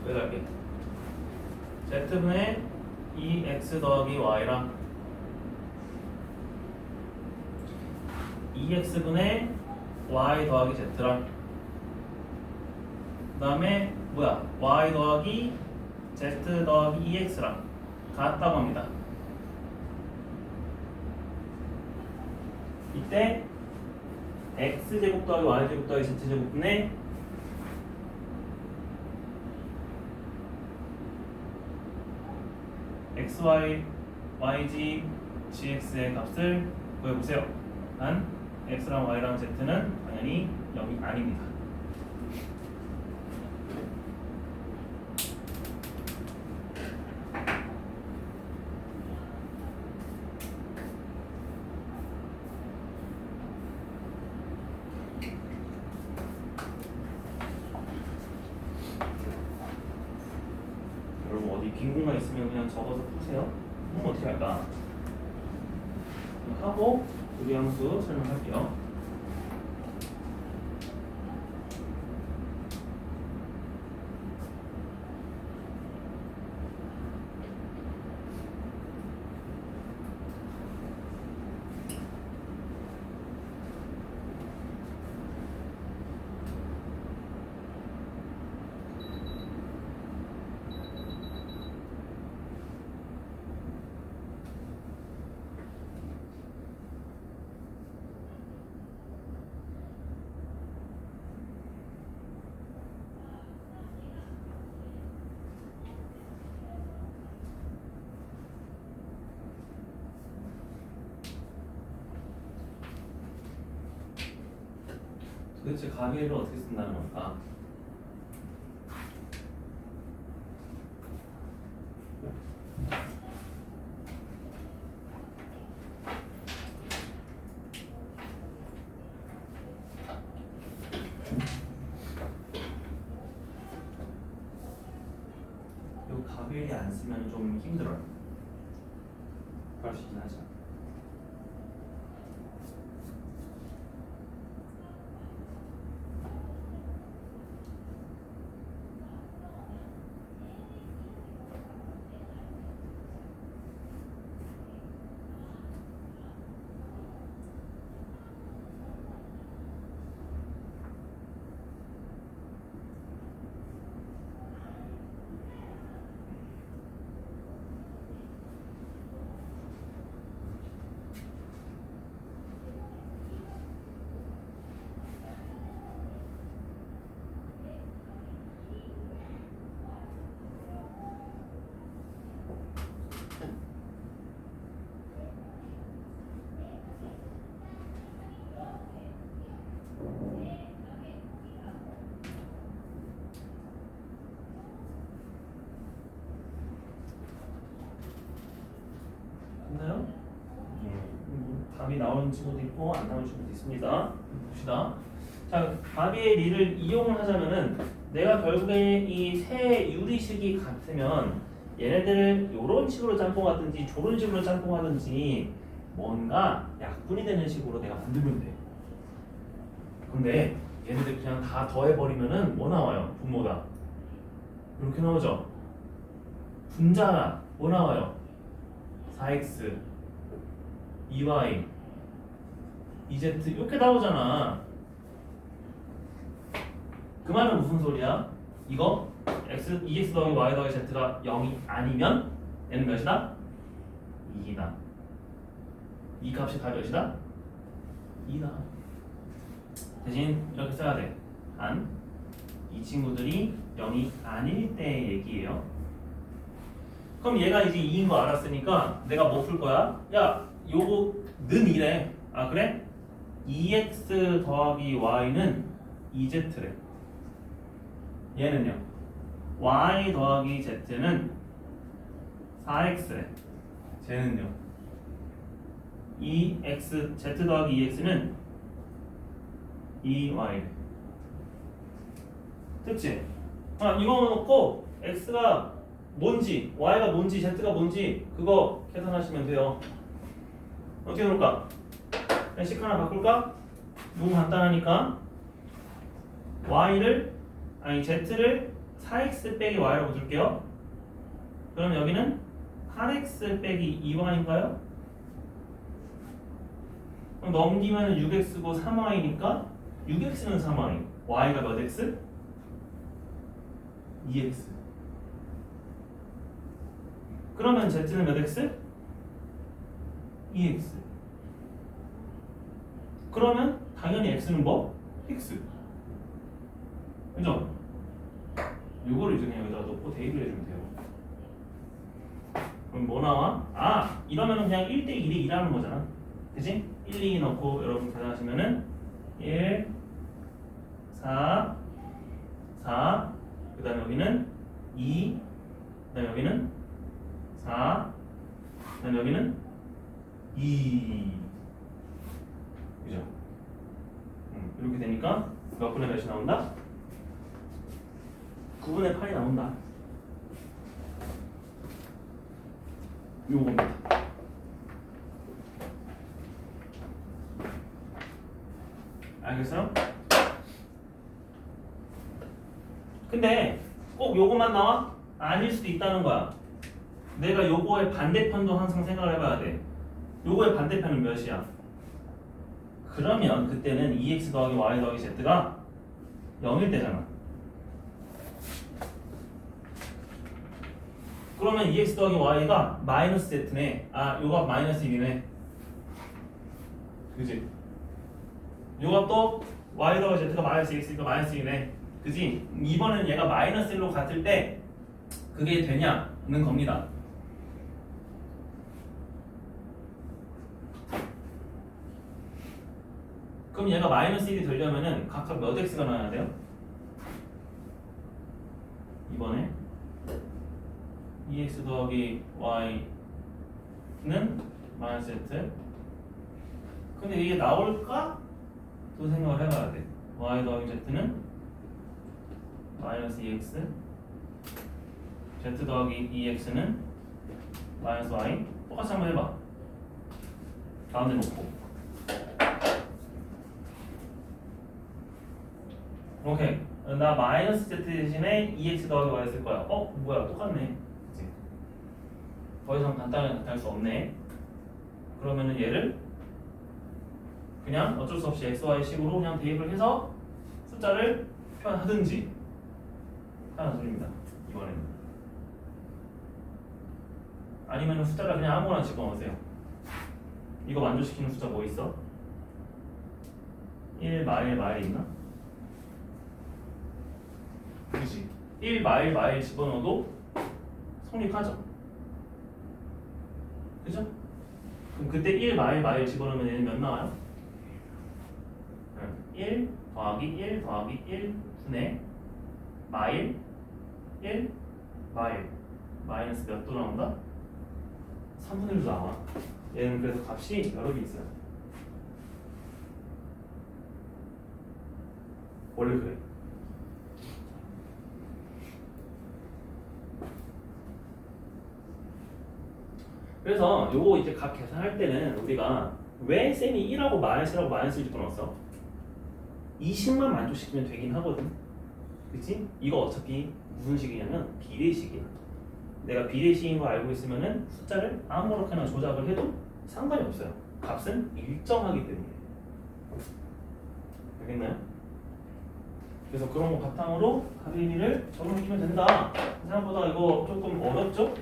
왜 갈게? z분의 2x 더하기 y랑 2x분의 y 더하기 z랑 그 다음에 뭐야? y 더하기 z 더하기 2x랑 같다고 합니다. 이때 x제곱 더하기 y제곱 더하기 z제곱분의 xy, yg, gx의 값을 구해보세요. 단 x랑 y랑 z는 당연히 0이 아닙니다. 여러분 어디 빈 공간 있으면 그냥 적어서 푸세요. 그럼 어떻게 할까? 하고 우리 함수 설명할게요. 도대체 가계를 어떻게 쓴다는 걸까? 이 가계를 안 쓰면 좀 힘들어요. 그럴 수 있긴 하죠. 됐나요? 답이 나오는 친구도 있고 안 나오는 친구도 있습니다. 봅시다. 자, 답의 리를 이용을 하자면은 내가 결국에 이 세 유리식이 같으면 얘네들을 이런 식으로 짬뽕하든지 저런 식으로 짬뽕하든지 뭔가 약분이 되는 식으로 내가 만들면 돼. 근데 얘네들 그냥 다 더해버리면은 뭐 나와요? 분모다. 이렇게 나오죠? 분자가 뭐 나와요? 4x, 2y, 2z 이렇게 나오잖아. 그 말은 무슨 소리야? 이거 x, 2x 더하기 y 더하기 z가 0이 아니면 얘는 몇이다? 2이다. 이 값이 다 몇이다? 2다. 대신 이렇게 써야 돼. 이 친구들이 0이 아닐 때 얘기예요. 그럼 얘가 이제 2인 거 알았으니까 내가 뭐 풀 거야? 야, 요거는 2래. 아 그래? 2x 더하기 y는 2z래. 얘는요? y 더하기 z는 4x래. 쟤는요? 2x, z 더하기 2x는 2y래. 됐지? 아, 이거 놓고 x가 뭔지, y가 뭔지, z가 뭔지 그거 계산하시면 돼요. 어떻게 놓을까? 그냥 식 하나 바꿀까? 너무 간단하니까 z를 4x 빼기 y라고 줄게요. 그럼 여기는 8x 빼기 2y인가요? 그럼 넘기면 6x고 3y니까 6x는 3y, y가 몇 x? 2x. 그러면 z는 몇 x? 2x. 그러면 당연히 x는 뭐? x. 그죠? 요거를 이제 그냥 여기다 놓고 대입을 해주면 돼요. 그럼 뭐 나와? 아, 이러면 그냥 1대 1이 2라는 거잖아. 그치? 1, 2 넣고 여러분 계산하시면은 1, 4, 4, 그 다음에 여기는 2, 그 다음에 여기는 4, 그 다음에 여기는 2. 그죠? 이렇게 되니까 몇 분의 몇이 나온다? 9분의 8이 나온다. 요겁니다. 알겠어요? 근데 꼭 요것만 나와? 아닐 수도 있다는 거야. 내가 요거의 반대편도 항상 생각을 해봐야 돼. 요거의 반대편은 몇이야? 그러면 그때는 2x 더하기 y 더하기 z가 0일 때잖아. 그러면 2x 더하기 y가 마이너스 z네. 아, 요값 마이너스 1이네. 그지? 요값도 y 더하기 z가 마이너스 2x니까 마이너스 1이네. 그지? 이번엔 얘가 마이너스 1로 같을 때 그게 되냐는 겁니다. 그럼 얘가 마이너스 1이 되려면은 각각 몇 x가 나와야 돼요? 이번에 2x 더하기 y는 마이너스 z. 근데 이게 나올까? 또 생각을 해봐야 돼. y 더하기 z는 마이너스 2x, z 더하기 2x는 마이너스 y. 똑같이 한번 해봐. 가운데 놓고. 오케이. 나 마이너스 z 대신에 2x 더하기 y 쓸 거야. 뭐야, 똑같네. 그치? 더 이상 간단하게 할 수 없네. 그러면은 얘를 그냥 어쩔 수 없이 x, y 식으로 그냥 대입을 해서 숫자를 표현하든지 하는 소리입니다. 이번에는. 아니면은 숫자를 그냥 아무거나 집어넣으세요. 이거 만족시키는 숫자 뭐 있어? 1 마일 있나? 그지? 1 마일 집어넣어도 성립하죠. 그죠? 그럼 그때 1 마일 집어넣으면 얘는 몇 나와요? 1 더하기 1 더하기 1 분의 마일 1 마일 마이너스 몇 도 나온다? 3분의 1도 나와. 얘는 그래서 값이 여러 개 있어요. 원래 그래. 그래서 요거 이제 각 계산할 때는 우리가 왜 쌤이 1하고 마이너스라고 마이너스를 집어넣었어? 20만 만족시키면 되긴 하거든. 그치? 이거 어차피 무슨 식이냐면 비례식이야. 내가 비례식인 거 알고 있으면은 숫자를 아무렇게나 조작을 해도 상관이 없어요. 값은 일정하기 때문에. 알겠나요? 그래서 그런 거 바탕으로 합의를 적용시키면 된다. 생각보다 이거 조금 어렵죠?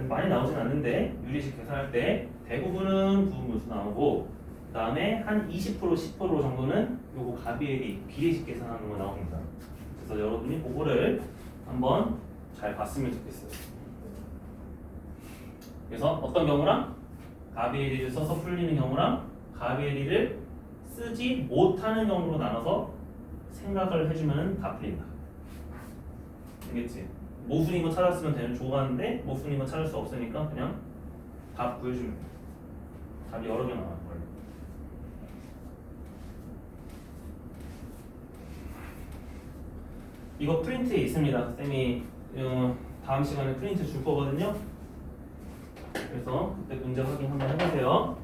많이 나오진 않는데 유리식 계산할 때 대부분은 부분분수 나오고 그 다음에 한 20% 10% 정도는 요거 가비엘이 비례식 계산하는 거 나옵니다. 그래서 여러분이 그거를 한번 잘 봤으면 좋겠어요. 그래서 어떤 경우랑 가비엘이를 써서 풀리는 경우랑 가비엘이를 쓰지 못하는 경우로 나눠서 생각을 해주면 다 풀린다. 알겠지? 모순인 거 찾았으면 되는 좋았는데 모순인 거 찾을 수 없으니까 그냥 답 구해주면 돼. 답이 여러 개 나와요. 원래. 이거 프린트에 있습니다. 쌤이 다음 시간에 프린트 줄 거거든요. 그래서 그때 문제 확인 한번 해보세요.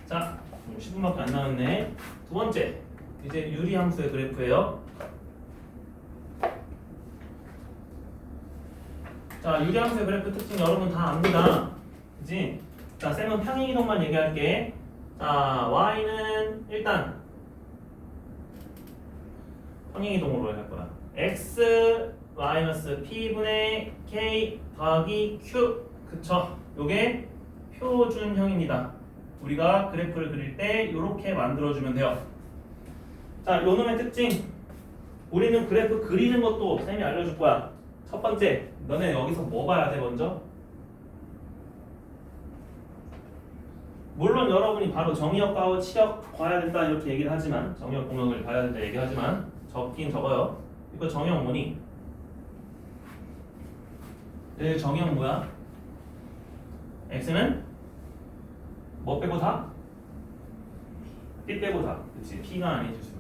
자, 10분밖에 안 남았네. 두 번째, 이제 유리함수의 그래프예요. 자, 유리함수의 그래프 특징 여러분 다 압니다. 그치? 자, 쌤은 평행이동만 얘기할게. 자, y는 일단 평행이동으로 할 거야. x 마이너스 p분의 k 더하기 q. 그쵸? 요게 표준형입니다. 우리가 그래프를 그릴 때 이렇게 만들어주면 돼요. 자, 요 놈의 특징. 우리는 그래프 그리는 것도 쌤이 알려줄 거야. 첫 번째, 너네 여기서 뭐 봐야 돼 먼저? 물론 여러분이 바로 정의역과 치역 봐야 된다 이렇게 얘기를 하지만 정의역 공역을 봐야 된다 얘기하지만 적긴 적어요. 이거 정의역 뭐니? 정의역 뭐야? x는 뭐 빼고 다? p 빼고 다. 그치? p가 아니지.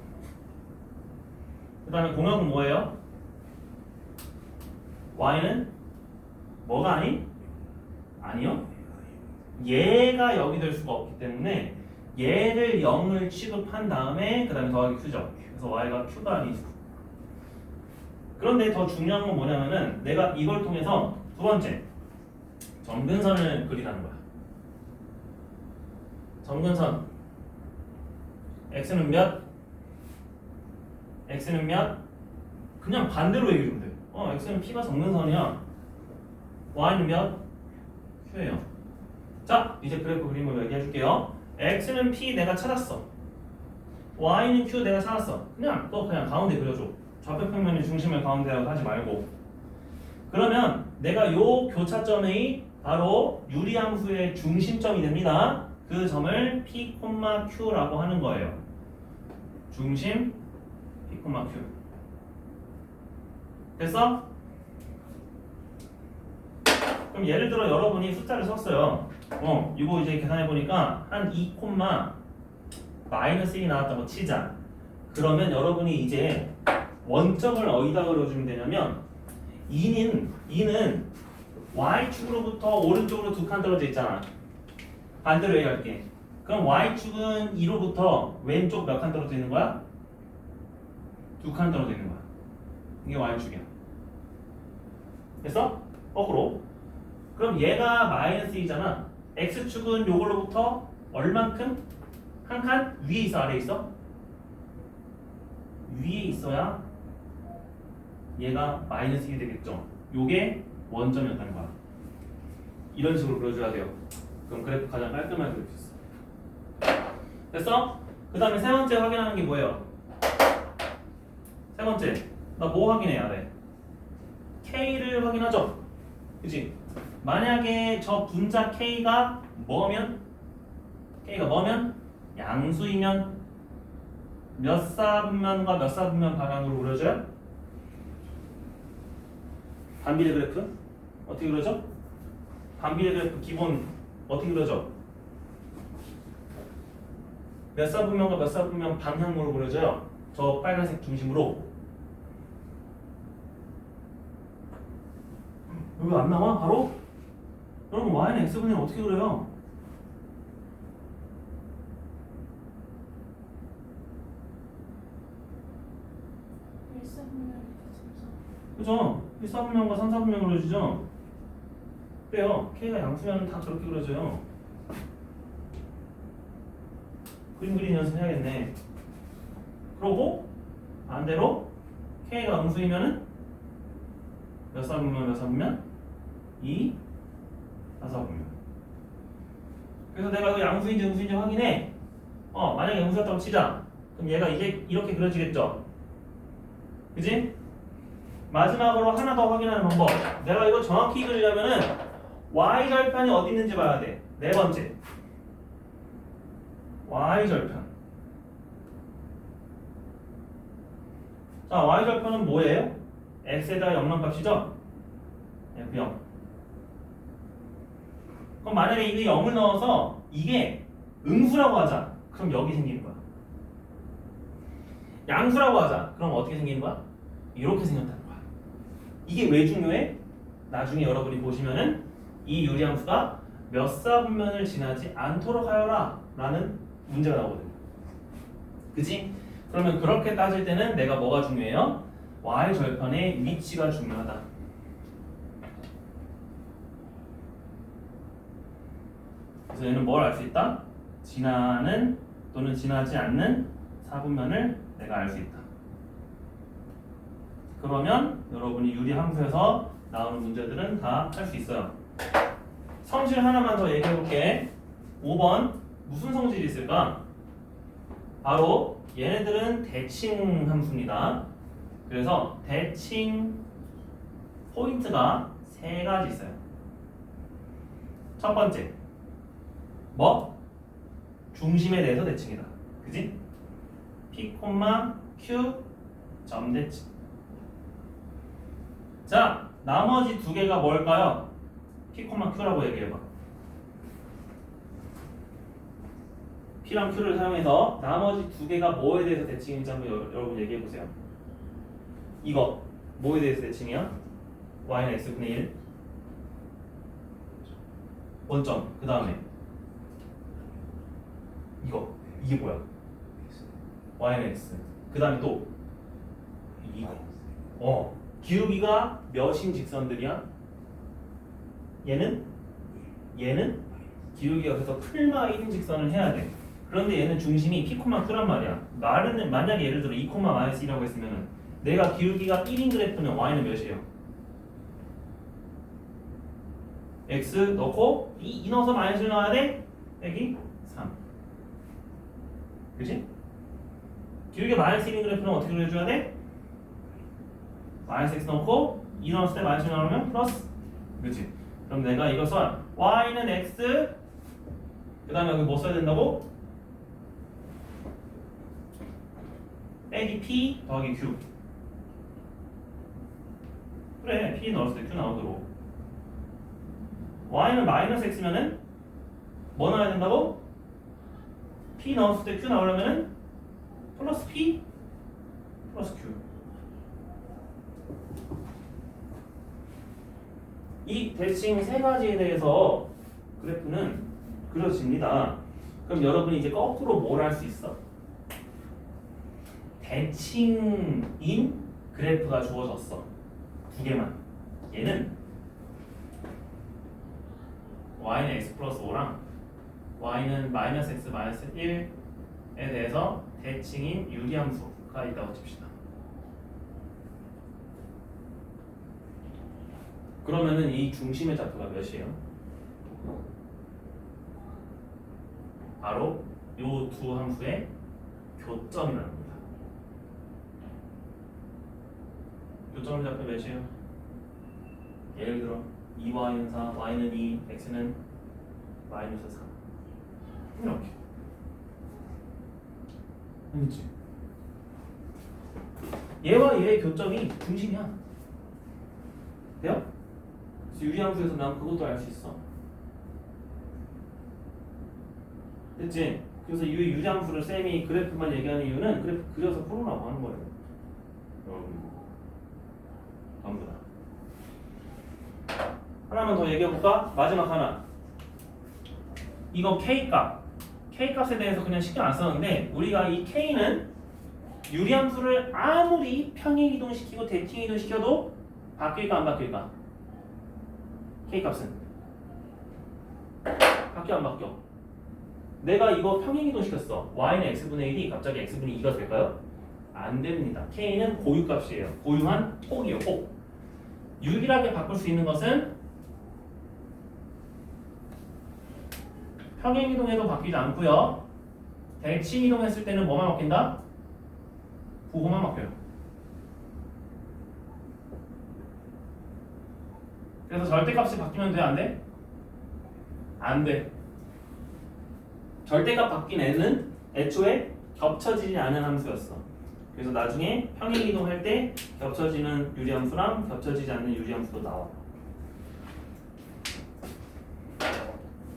그 다음에 공역은 뭐예요? y는 뭐가 아니? 아니요. 얘가 0이 될 수가 없기 때문에 얘를 0을 취급한 다음에 그 다음에 더하기 q죠. 그래서 y가 q가 아니죠. 그런데 더 중요한 건 뭐냐면은 내가 이걸 통해서 두 번째 점근선을 그리라는 거야. 점근선 x는 몇? x는 몇? 그냥 반대로 얘기해주면 돼. x는 p가 점근선이야. y는 몇? q예요. 자, 이제 그래프 그림을 얘기해줄게요. x는 p 내가 찾았어. y는 q 내가 찾았어. 그냥 가운데 그려줘. 좌표평면의 중심을 가운데라고 하지 말고. 그러면 내가 요 교차점이 바로 유리함수의 중심점이 됩니다. 그 점을 p, q라고 하는 거예요. 중심 p, q. 됐어? 그럼 예를 들어 여러분이 숫자를 썼어요. 이거 이제 계산해 보니까 한 2, 마이너스 1이 나왔다고 치자. 그러면 여러분이 이제 원점을 어디다 그려주면 되냐면 2는 y축으로부터 오른쪽으로 두 칸 떨어져 있잖아. 반대로 얘기할게. 그럼 y축은 2로부터 왼쪽 몇 칸 떨어져 있는 거야? 두 칸 떨어져 있는 거야. 이게 y축이야. 됐어? 거꾸로. 그럼 얘가 마이너스 2잖아. x축은 요걸로부터 얼만큼? 한 칸? 위에 있어? 아래에 있어? 위에 있어야 얘가 마이너스 1이 되겠죠. 요게 원점이었다는 거야. 이런 식으로 그려줘야 돼요. 그럼 그래프 가장 깔끔하게 그릴 수 있어. 됐어? 그 다음에 세 번째 확인하는 게 뭐예요? 세 번째, 나 뭐 확인해야 돼? K를 확인하죠? 그치? 만약에 저 분자 K가 뭐면? 양수이면 몇 사분면과 몇 사분면 방향으로 그려져요? 반비례 그래프? 어떻게 그려져? 반비례 그래프 기본 어떻게 그려져? 몇 사분면과 몇 사분면 방향으로 그려져요? 저 빨간색 중심으로. 여기 안 나와? 바로? 여러분 y는 x분의 1 어떻게 그려요? 그죠? 1사분면과 3사분면 그려지죠? 그래요. k가 양수면 다 저렇게 그려져요. 그림 그리는 연습해야겠네. 그러고 반대로 k가 음수이면은 몇 사분면? 2, 4사분면. 그래서 내가 그 양수인지 음수인지 확인해. 만약에 음수였다고 치자. 그럼 얘가 이제 이렇게 그려지겠죠? 그지? 마지막으로 하나 더 확인하는 방법. 내가 이거 정확히 그리려면은 y절편이 어디 있는지 봐야 돼. 네 번째. y절편. 자, y절편은 뭐예요? x에다 0값이죠? F0. 그럼 만약에 이게 0을 넣어서 이게 음수라고 하자. 그럼 여기 생기는 거야. 양수라고 하자. 그럼 어떻게 생기는 거야? 이렇게 생겼다는 거야. 이게 왜 중요해? 나중에 여러분이 보시면은 이 유리함수가 몇 사분면을 지나지 않도록 하여라 라는 문제가 나오거든요. 그치? 그러면 그렇게 따질 때는 내가 뭐가 중요해요? y절편의 위치가 중요하다. 그래서 얘는 뭘 알 수 있다? 지나는 또는 지나지 않는 사분면을 내가 알 수 있다. 그러면 여러분이 유리함수에서 나오는 문제들은 다 할 수 있어요. 성질 하나만 더 얘기해 볼게. 5번 무슨 성질이 있을까? 바로 얘네들은 대칭 함수입니다. 그래서 대칭 포인트가 세 가지 있어요. 첫 번째, 뭐? 중심에 대해서 대칭이다. 그지? P, Q 점 대칭. 자, 나머지 두 개가 뭘까요? P, Q라고 얘기해봐. P랑 Q를 사용해서 나머지 두 개가 뭐에 대해서 대칭인지 한번 여러분 얘기해보세요. 이거 뭐에 대해서 대칭이야? y는 x분의 1 원점. 그 다음에 이게 뭐야? y는 x. 그 다음에 또 이거 기울기가 몇인 직선들이야? 얘는 기울기가 그래서 풀마 1인 직선을 해야 돼. 그런데 얘는 중심이 P, Q란 말이야. 만약에 예를 들어 2,-1이라고 했으면은 내가 기울기가 1인 그래프는 y는 몇이에요? x 넣고 2 넣어서 마이너스를 넣어야 돼? 빼기 3. 그치? 기울기가 마이너스 1인 그래프는 어떻게 그려줘야 돼? 마이너스 x 넣고 2 넣었을 때 마이너스 나오면 플러스. 그치? 그럼 내가 이것을 y는 x 그 다음에 여기 뭐 써야 된다고? 빼기 p 더하기 q. 그래, p 넣었을 때 q 나오도록. y는 마이너스 x면은 뭐 넣어야 된다고? p 넣었을 때 q 나오려면은 플러스 p 플러스 q. 이 대칭 세 가지에 대해서 그래프는 그려집니다. 그럼 여러분이 이제 거꾸로 뭘 할 수 있어? 대칭인 그래프가 주어졌어. 두 개만. 얘는 y는 x 플러스 5랑 y는 마이너스 x 마이너스 1에 대해서 대칭인 유리함수가 있다고 칩시다. 그러면은 이 중심의 좌표가 몇이에요? 바로 요 두 함수의 교점이라는 겁니다. 교점의 좌표 몇이에요? 예를 들어 2y는 4, y는 2, x는 마이너스 3. 이렇게. 알겠지? 얘와 얘의 교점이 중심이야. 돼요? 유리함수에서 난 그것도 알 수 있어. 됐지? 그래서 이 유리함수를 쌤이 그래프만 얘기하는 이유는 그래프 그려서 풀으라고 하는 거예요. 여러분 전부 다. 하나만 더 얘기해볼까? 마지막 하나. 이거 K값. K값에 대해서 그냥 신경 안 썼는데 우리가 이 K는 유리함수를 아무리 평행이동시키고 대칭이동시켜도 바뀔까 안 바뀔까? K값은 바뀌어 안 바뀌어? 내가 이거 평행이동시켰어. Y는 X분의 1이 갑자기 X분의 2가 될까요? 안 됩니다. K는 고유값이에요. 고유한 폭이에요. 폭. 유일하게 바꿀 수 있는 것은 평행이동해도 바뀌지 않고요. 대칭이동했을 때는 뭐만 바뀐다? 부호만 바뀌어요. 그래서 절대값이 바뀌면 돼? 안 돼? 안 돼. 절대값 바뀐 애는 애초에 겹쳐지지 않은 함수였어. 그래서 나중에 평행이동할 때 겹쳐지는 유리함수랑 겹쳐지지 않는 유리함수도 나와.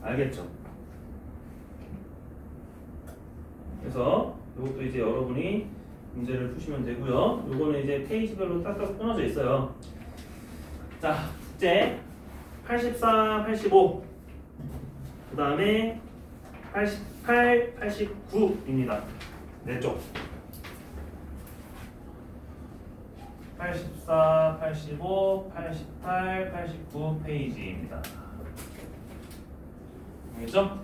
알겠죠? 그래서 이것도 이제 여러분이 문제를 푸시면 되고요. 요거는 이제 페이지별로 딱딱 끊어져 있어요. 자, 숙제 84, 85. 그 다음에 88, 89입니다. 네 쪽. 84, 85, 88, 89 페이지입니다. 알겠죠?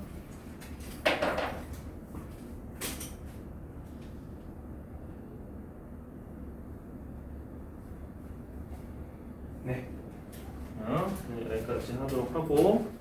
네. 여기까지 하도록 하고